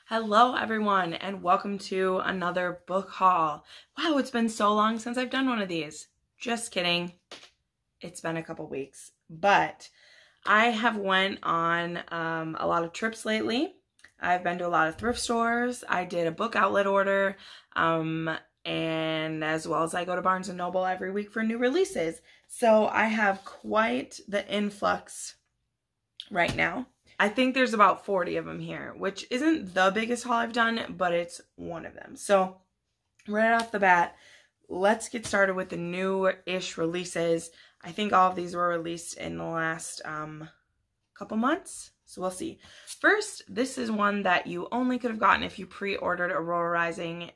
Hello everyone and welcome to another book haul. Wow, it's been so long since I've done one of these. Just kidding. It's been a couple weeks, but I have went on a lot of trips lately. I've been to a lot of thrift stores. I did a book outlet order, and as well as I go to Barnes & Noble every week for new releases. So I have quite the influx right now. I think there's about 40 of them here, which isn't the biggest haul I've done, but it's one of them. So right off the bat, let's get started with the new-ish releases. I think all of these were released in the last couple months, so we'll see. First, this is one that you only could have gotten if you pre-ordered Aurora Rising.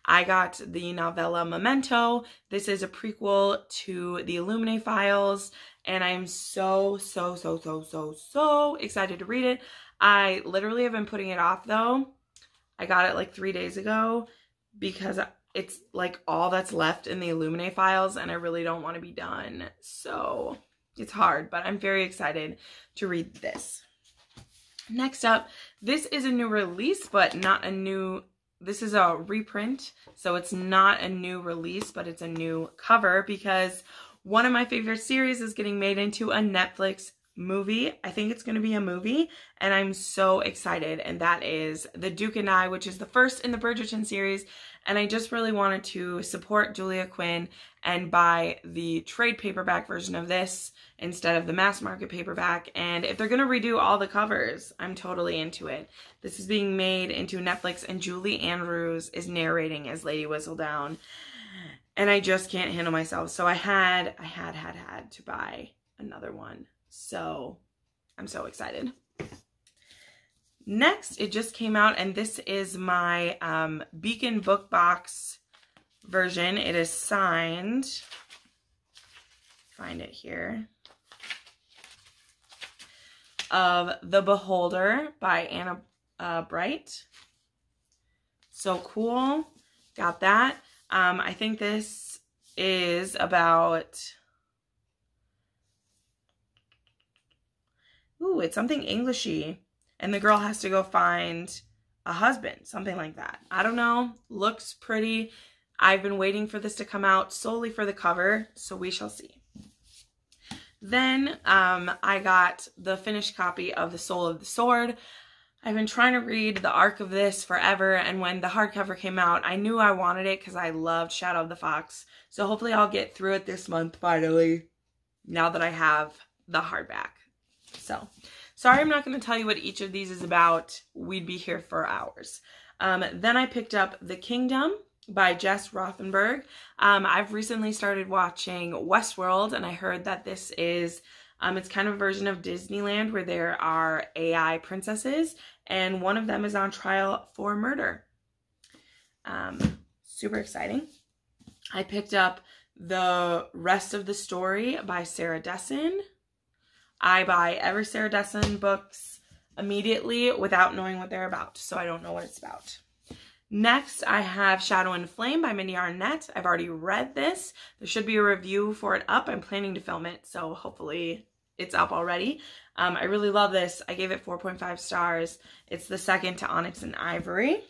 I got the novella Memento. This is a prequel to the Illuminae files, and I am so excited to read it. I literally have been putting it off though. I got it like 3 days ago because it's like all that's left in the Illuminae files and I really don't want to be done. So it's hard, but I'm very excited to read this. Next up, this is a new release, but not a new, this is a reprint. So it's not a new release, but it's a new cover because one of my favorite series is getting made into a Netflix movie. I think it's going to be a movie, and I'm so excited. And that is The Duke and I, which is the first in the Bridgerton series. And I just really wanted to support Julia Quinn and buy the trade paperback version of this instead of the mass market paperback. And if they're going to redo all the covers, I'm totally into it. This is being made into Netflix, and Julie Andrews is narrating as Lady Whistledown. And I just can't handle myself. So I had to buy another one. So I'm so excited. Next, it just came out, and this is my Beacon book box version. It is signed. Find it here. Of The Beholder by Anna Bright. So cool. Got that. I think this is about, ooh, it's something Englishy. And the girl has to go find a husband, something like that. I don't know. Looks pretty. I've been waiting for this to come out solely for the cover, so we shall see. Then I got the finished copy of The Soul of the Sword. I've been trying to read the arc of this forever, and when the hardcover came out, I knew I wanted it because I loved Shadow of the Fox. So hopefully I'll get through it this month finally, now that I have the hardback. So, sorry I'm not going to tell you what each of these is about. We'd be here for hours. Then I picked up The Kingdom by Jess Rothenberg. I've recently started watching Westworld, and I heard that this is it's kind of a version of Disneyland where there are AI princesses, and one of them is on trial for murder. Super exciting. I picked up The Rest of the Story by Sarah Dessen. I buy every Sarah Dessen books immediately without knowing what they're about, so I don't know what it's about. Next, I have Shadow and Flame by Mindy Arnett. I've already read this. There should be a review for it up. I'm planning to film it, so hopefully it's up already. I really love this. I gave it 4.5 stars. It's the second to Onyx and Ivory.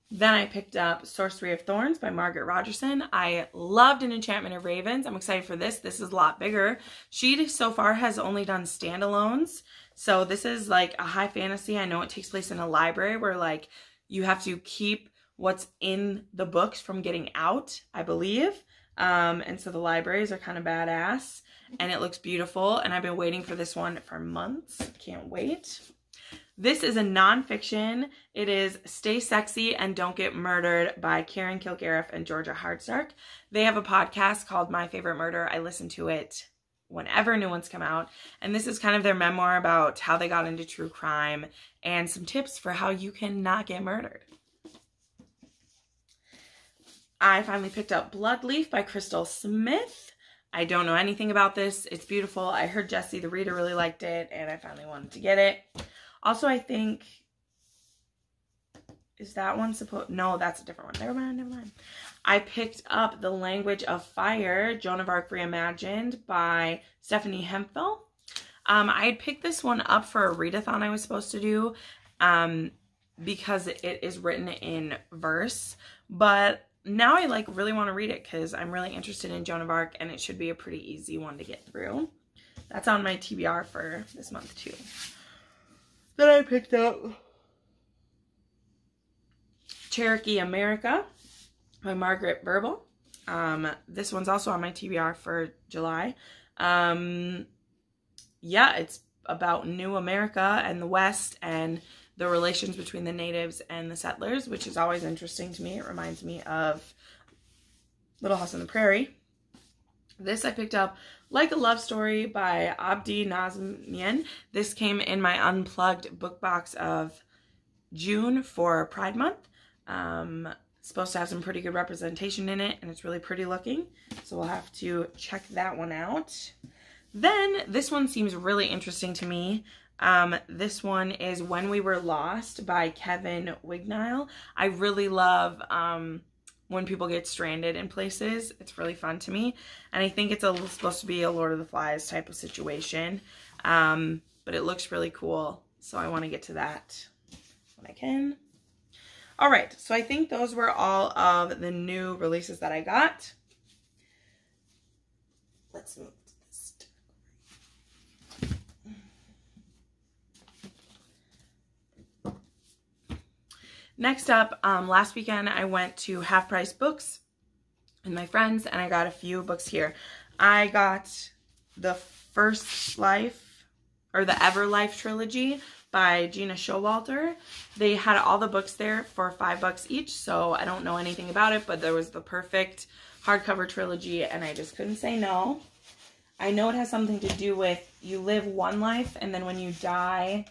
Then I picked up Sorcery of Thorns by Margaret Rogerson. I loved An Enchantment of Ravens. I'm excited for this. This is a lot bigger. She so far has only done standalones. So this is like a high fantasy. I know it takes place in a library where like you have to keep what's in the books from getting out, I believe. And so the libraries are kind of badass. And it looks beautiful. And I've been waiting for this one for months. Can't wait. This is a nonfiction. It is Stay Sexy and Don't Get Murdered by Karen Kilgariff and Georgia Hardstark. They have a podcast called My Favorite Murder. I listen to it whenever new ones come out. And this is kind of their memoir about how they got into true crime and some tips for how you can not get murdered. I finally picked up Bloodleaf by Crystal Smith. I don't know anything about this. It's beautiful. I heard Jessie the reader really liked it, and I finally wanted to get it. Also, I think, is that one supposed, no, that's a different one. Never mind. I picked up The Language of Fire, Joan of Arc Reimagined by Stephanie Hemphill. I had picked this one up for a readathon I was supposed to do, because it is written in verse. But now I like really want to read it because I'm really interested in Joan of Arc, and it should be a pretty easy one to get through. That's on my TBR for this month too. Then I picked up Cherokee America by Margaret Verble. This one's also on my TBR for July. Yeah, it's about New America and the West and the relations between the natives and the settlers, which is always interesting to me. It reminds me of Little House on the Prairie. This I picked up Like a Love Story by Abdi Nazmian. This came in my unplugged book box of June for Pride Month. It's supposed to have some pretty good representation in it, and it's really pretty looking. So we'll have to check that one out. Then this one seems really interesting to me. This one is When We Were Lost by Kevin Wignile. I really love when people get stranded in places. It's really fun to me. And I think it's supposed to be a Lord of the Flies type of situation. But it looks really cool. So I want to get to that when I can. All right. So I think those were all of the new releases that I got. Let's move to this. Next up, last weekend I went to Half Price Books with my friends, and I got a few books here. I got the First Life, or the Everlife trilogy by Gina Showalter. They had all the books there for $5 each, so I don't know anything about it, but there was the perfect hardcover trilogy, and I just couldn't say no. I know it has something to do with you live one life, and then when you die,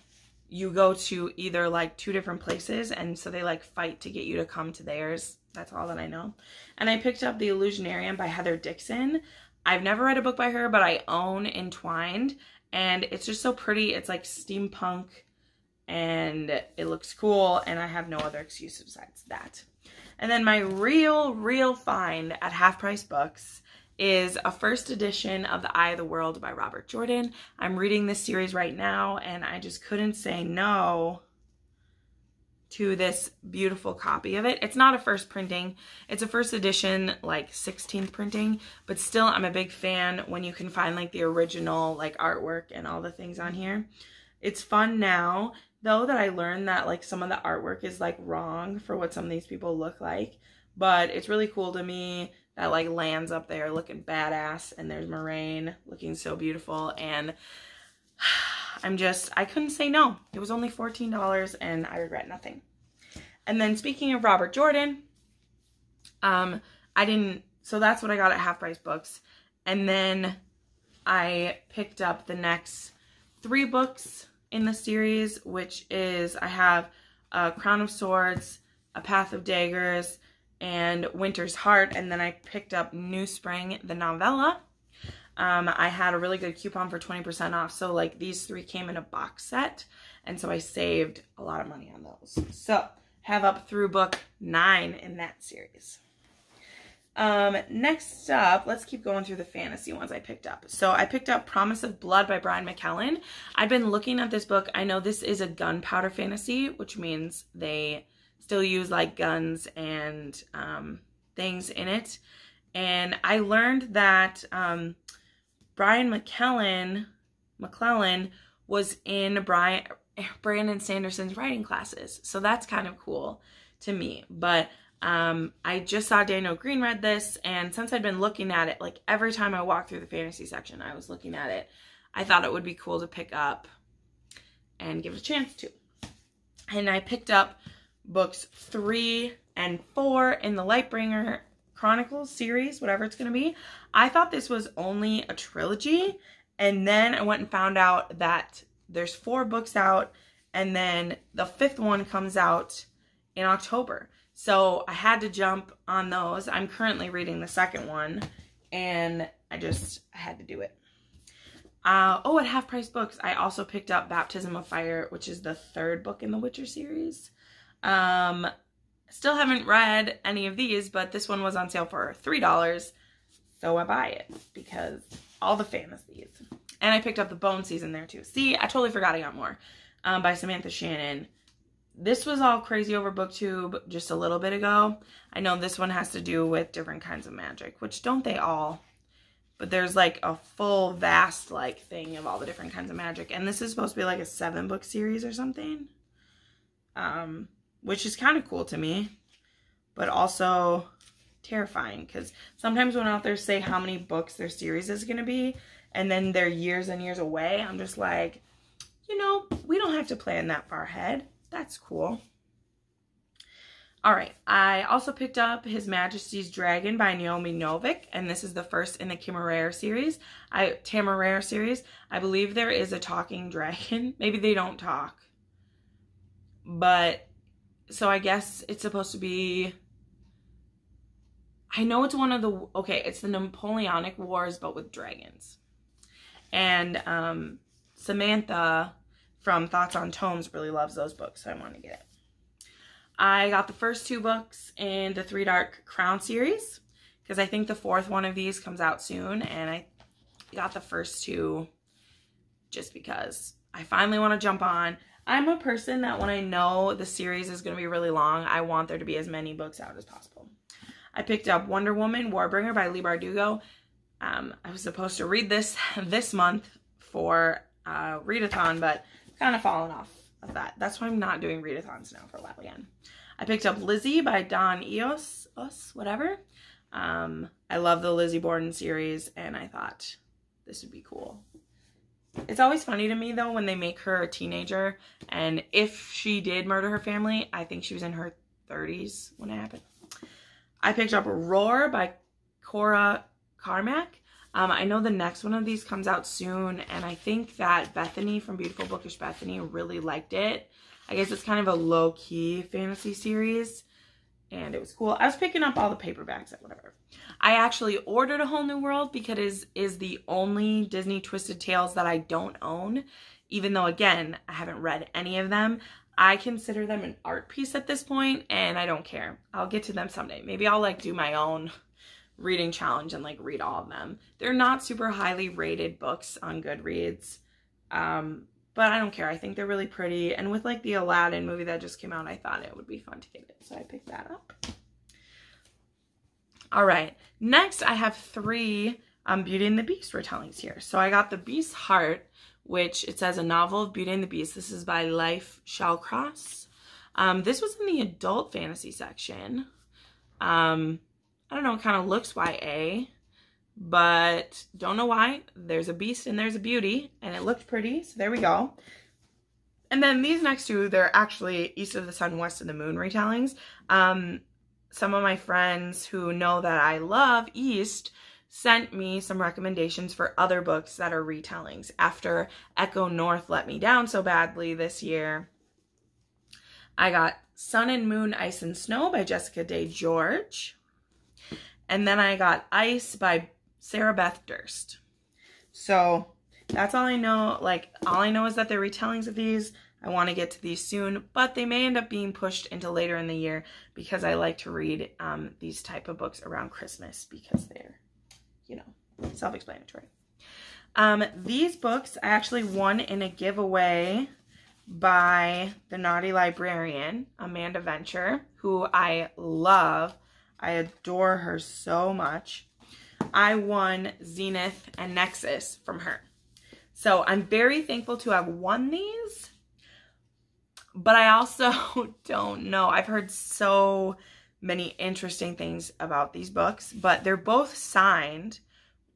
you go to either like 2 different places, and so they like fight to get you to come to theirs. That's all that I know. And I picked up The Illusionarium by Heather Dixon. I've never read a book by her, but I own Entwined, and it's just so pretty. It's like steampunk, and it looks cool, and I have no other excuse besides that. And then my real find at Half Price Books is a first edition of The Eye of the World by Robert Jordan. I'm reading this series right now, and I just couldn't say no to this beautiful copy of it. It's not a first printing. It's a first edition, like 16th printing, but still I'm a big fan when you can find like the original like artwork and all the things on here. It's fun now, though, that I learned that like some of the artwork is like wrong for what some of these people look like, but it's really cool to me that like lands up there looking badass, and there's Moraine looking so beautiful, and I couldn't say no. It was only $14 and I regret nothing. And then speaking of Robert Jordan, so that's what I got at Half Price Books. And then I picked up the next 3 books in the series, which is I have Crown of Swords, A Path of Daggers, and Winter's Heart, and then I picked up New Spring, the novella. I had a really good coupon for 20% off, so like these 3 came in a box set, and so I saved a lot of money on those. So have up through book 9 in that series. Next up, let's keep going through the fantasy ones I picked up. So I picked up Promise of Blood by Brian McKellen. I've been looking at this book. I know this is a gunpowder fantasy, which means they still use like guns and things in it. And I learned that Brian McClellan was in Brandon Sanderson's writing classes. So that's kind of cool to me. But I just saw Daniel Green read this, and since I'd been looking at it, like every time I walked through the fantasy section, I was looking at it. I thought it would be cool to pick up and give it a chance to. And I picked up books 3 and 4 in the Lightbringer Chronicles series, whatever it's going to be. I thought this was only a trilogy, and then I went and found out that there's 4 books out, and then the 5th one comes out in October. So I had to jump on those. I'm currently reading the 2nd one, and I had to do it. Oh, at Half Price Books, I also picked up Baptism of Fire, which is the 3rd book in the Witcher series. Still haven't read any of these, but this one was on sale for $3, so I buy it because all the fantasies. And I picked up the Bone Season there too. See, I totally forgot I got more. By Samantha Shannon. this was all crazy over Booktube just a little bit ago. I know this one has to do with different kinds of magic, which don't they all? But there's like a full vast like thing of all the different kinds of magic. And this is supposed to be like a 7-book series or something. Which is kind of cool to me. But also terrifying. Because sometimes when authors say how many books their series is going to be. And then they're years and years away. I'm just like, you know, we don't have to plan that far ahead. That's cool. Alright, I also picked up His Majesty's Dragon by Naomi Novik, and this is the first in the Tamaraire series. I believe there is a talking dragon. Maybe they don't talk. But, so I guess it's supposed to be, I know it's one of the, okay, it's the Napoleonic Wars, but with dragons. And Samantha from Thoughts on Tomes really loves those books, so I want to get it. I got the first 2 books in the Three Dark Crown series because I think the 4th one of these comes out soon, and I got the first 2 just because I finally want to jump on. I'm a person that when I know the series is going to be really long, I want there to be as many books out as possible. I picked up Wonder Woman Warbringer by Leigh Bardugo. I was supposed to read this month for readathon, but kind of fallen off of that. That's why I'm not doing readathons now for a while again. I picked up Lizzie by Dawn Eos, whatever. I love the Lizzie Borden series, and I thought this would be cool. It's always funny to me, though, when they make her a teenager, and if she did murder her family, I think she was in her 30s when it happened. I picked up Roar by Cora Carmack. I know the next one of these comes out soon, and I think that Bethany from Beautiful Bookish Bethany really liked it. I guess it's kind of a low-key fantasy series, and it was cool. I was picking up all the paperbacks and whatever. I actually ordered A Whole New World because it is the only Disney Twisted Tales that I don't own, even though, again, I haven't read any of them. I consider them an art piece at this point, and I don't care. I'll get to them someday. Maybe I'll, like, do my own reading challenge and, like, read all of them. They're not super highly rated books on Goodreads, but I don't care. I think they're really pretty. And with, like, the Aladdin movie that just came out, I thought it would be fun to get it. So I picked that up. All right. Next, I have 3 Beauty and the Beast retellings here. So I got The Beast's Heart, which it says a novel of Beauty and the Beast. This is by Life Shallcross. This was in the adult fantasy section. I don't know, it kind of looks YA. But don't know why. There's a beast and there's a beauty, and it looked pretty, so there we go. And then these next 2, they're actually East of the Sun, West of the Moon retellings. Some of my friends who know that I love East sent me some recommendations for other books that are retellings after Echo North let me down so badly this year. I got Sun and Moon, Ice and Snow by Jessica Day George. And then I got Ice by Sarah Beth Durst. So that's all I know. Like, all I know is that they're retellings of these. I want to get to these soon, but they may end up being pushed into later in the year because I like to read these type of books around Christmas because they're, you know, self-explanatory. These books I actually won in a giveaway by the Naughty Librarian, Amanda Venture, who I love. I adore her so much. I won Zenith and Nexus from her. So I'm very thankful to have won these. But I also don't know. I've heard so many interesting things about these books. But they're both signed,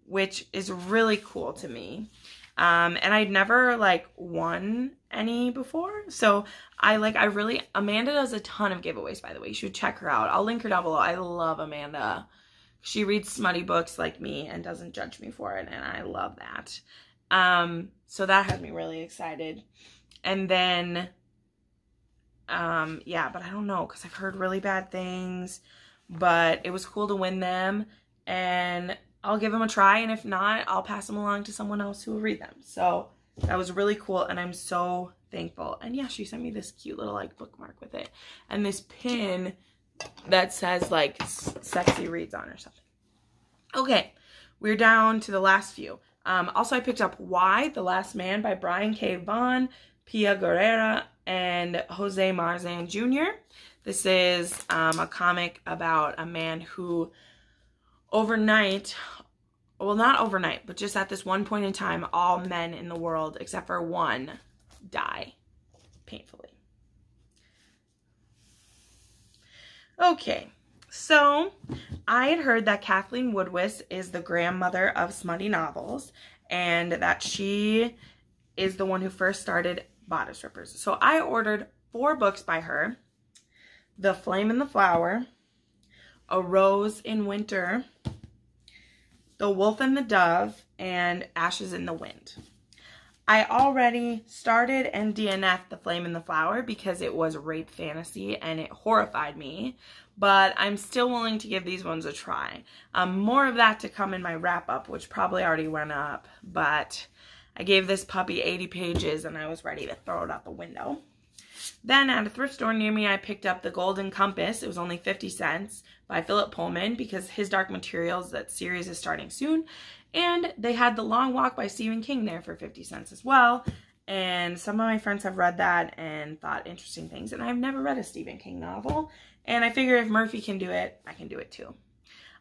which is really cool to me. And I'd never, like, won any before. So Amanda does a ton of giveaways, by the way. You should check her out. I'll link her down below. I love Amanda. She reads smutty books like me and doesn't judge me for it, and I love that. So that has me really excited. And then, yeah, but I don't know, because I've heard really bad things. But it was cool to win them, and I'll give them a try, and if not, I'll pass them along to someone else who will read them. So that was really cool, and I'm so thankful. And yeah, she sent me this cute little, like, bookmark with it. And this pin that says, like, sexy reads on or something. Okay, we're down to the last few. Also, I picked up Why, The Last Man by Brian K. Vaughan, Pia Guerrera, and Jose Marzan Jr. This is a comic about a man who overnight, well, not overnight, but just at this one point in time, all men in the world, except for one, die painfully. Okay, so I had heard that Kathleen Woodwis is the grandmother of smutty novels, and that she is the one who first started Bodice Rippers. So I ordered 4 books by her: The Flame and the Flower, A Rose in Winter, The Wolf and the Dove, and Ashes in the Wind. I already started and DNF'd The Flame and the Flower because it was rape fantasy and it horrified me, but I'm still willing to give these ones a try. More of that to come in my wrap-up, which probably already went up, but I gave this puppy 80 pages and I was ready to throw it out the window. Then at a thrift store near me, I picked up The Golden Compass. It was only 50 cents by Philip Pullman because his Dark Materials, that series, is starting soon. And they had The Long Walk by Stephen King there for 50 cents as well. And some of my friends have read that and thought interesting things. And I've never read a Stephen King novel. And I figure if Murphy can do it, I can do it too.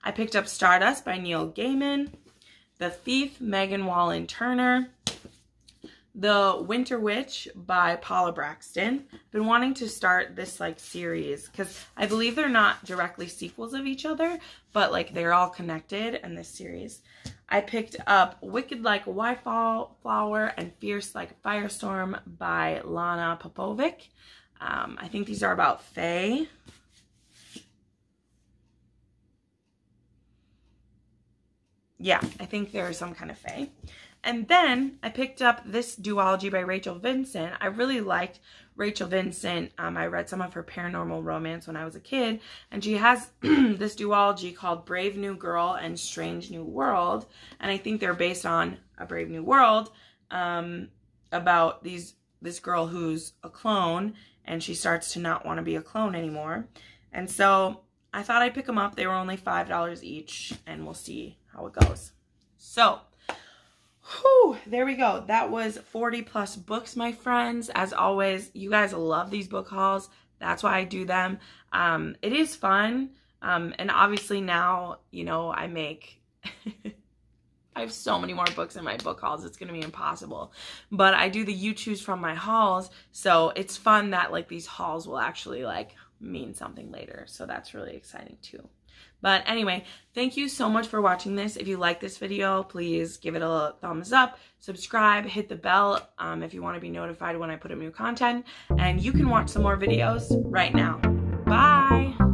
I picked up Stardust by Neil Gaiman, The Thief, Megan Wallen Turner, The Winter Witch by Paula Braxton. I've been wanting to start this series because I believe they're not directly sequels of each other, but they're all connected in this series. I picked up Wicked Like a Wildflower and Fierce Like a Firestorm by Lana Popovic. I think these are about fae. Yeah, I think they're some kind of fae. And then I picked up this duology by Rachel Vincent. I really liked Rachel Vincent. I read some of her paranormal romance when I was a kid. And she has this duology called Brave New Girl and Strange New World. And I think they're based on A Brave New World, about this girl who's a clone. And she starts to not want to be a clone anymore. And so I thought I'd pick them up. They were only $5 each. And we'll see how it goes. So whew, there we go. That was 40 plus books, my friends. As always, you guys love these book hauls. That's why I do them. It is fun. And obviously now, I make, I have so many more books in my book hauls. It's going to be impossible. But I do the you choose from my hauls. So it's fun that these hauls will actually mean something later. So that's really exciting too. But anyway, thank you so much for watching this. If you like this video, please give it a thumbs up, subscribe, hit the bell if you want to be notified when I put up new content. And you can watch some more videos right now. Bye!